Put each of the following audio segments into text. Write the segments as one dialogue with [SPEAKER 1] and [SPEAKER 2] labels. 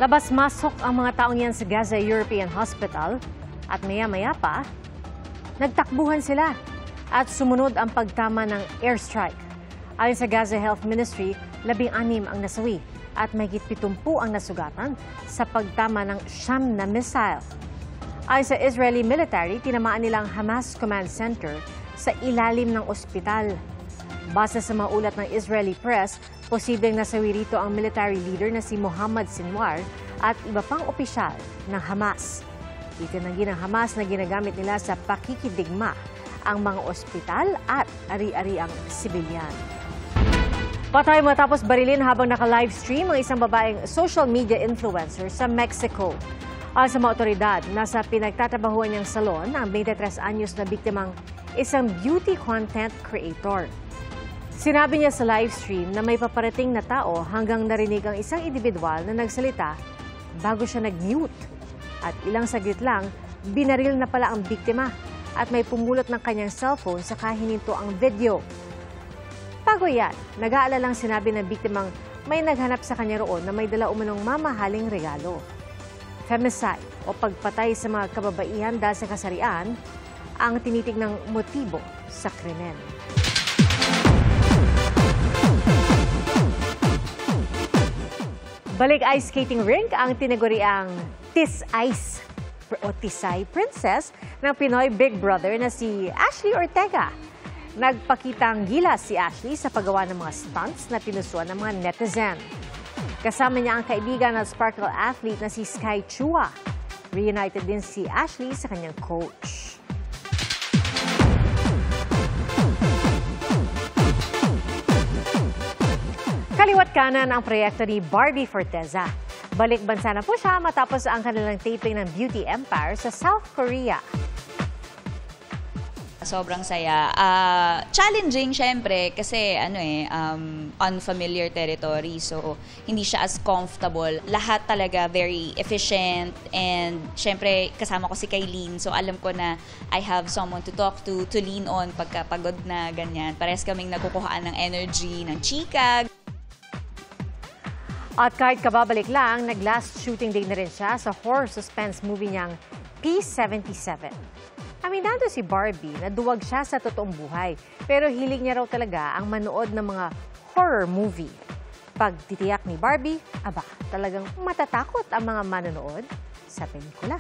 [SPEAKER 1] Labas-masok ang mga taong yan sa Gaza European Hospital at maya-maya pa, nagtakbuhan sila at sumunod ang pagtama ng airstrike. Ayon sa Gaza Health Ministry, 16 ang nasawi at mahigit 70 ang nasugatan sa pagtama ng siyam na missile. Ayon sa Israeli military, tinamaan nilang Hamas Command Center sa ilalim ng ospital. Base sa mga ulat ng Israeli press, posibleng nasawi rito ang military leader na si Mohammad Sinwar at iba pang opisyal ng Hamas. Itinanggi ng Hamas na ginagamit nila sa pakikidigma ang mga ospital at ari-ariang sibilyan. Patay matapos barilin habang naka-livestream ang isang babaeng social media influencer sa Mexico. Ayon sa mga otoridad, nasa pinagtatrabahuan niyang salon ang 23 anyos na biktimang isang beauty content creator. Sinabi niya sa livestream na may paparating na tao hanggang narinig ang isang individual na nagsalita bago siya nag-mute. At ilang saglit lang, binaril na pala ang biktima at may pumulot ng kanyang cellphone sa hininto ang video. Bago yan, nag-aalalang sinabi ng biktimang may naghanap sa kanya roon na may dala umanong mamahaling regalo. Femicide o pagpatay sa mga kababaihan dahil sa kasarian ang tinitignang motibo sa krimen. Balik ice skating rink ang tinaguriang Tis-Ice o Tisay Princess ng Pinoy Big Brother na si Ashley Ortega. Nagpakitang gilas si Ashley sa paggawa ng mga stunts na pinusuan ng mga netizen. Kasama niya ang kaibigan at sparkle athlete na si Sky Chua. Reunited din si Ashley sa kanyang coach. Kaliwat kanan ang proyekto ni Barbie Forteza. Balik bansa na po siya matapos ang kanilang taping ng Beauty Empire sa South Korea.
[SPEAKER 2] Sobrang saya. Challenging syempre kasi unfamiliar territory, so hindi siya as comfortable. Lahat talaga very efficient, and syempre kasama ko si Kailin, so alam ko na I have someone to talk to lean on pagka pagod na ganyan. Parehas kaming nakukuhaan ng energy, ng chika.
[SPEAKER 1] At kahit kababalik lang, nag-last shooting day na rin siya sa horror suspense movie niyang P-77. Aminado si Barbie na duwag siya sa totoong buhay, pero hilig niya raw talaga ang manood ng mga horror movie. Pag titiyak ni Barbie, talagang matatakot ang mga manonood sa pelikula.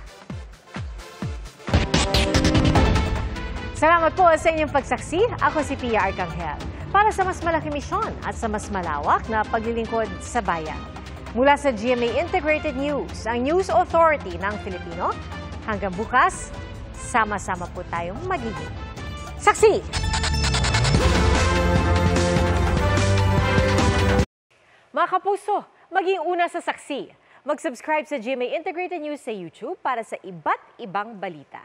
[SPEAKER 1] Salamat po sa inyong pagsaksi. Ako si Pia Arcangel. Para sa mas malaking misyon at sa mas malawak na paglilingkod sa bayan. Mula sa GMA Integrated News, ang News Authority ng Filipino. Hanggang bukas, sama-sama po tayong magiging saksi! Mga kapuso, maging una sa saksi. Mag-subscribe sa GMA Integrated News sa YouTube para sa iba't ibang balita.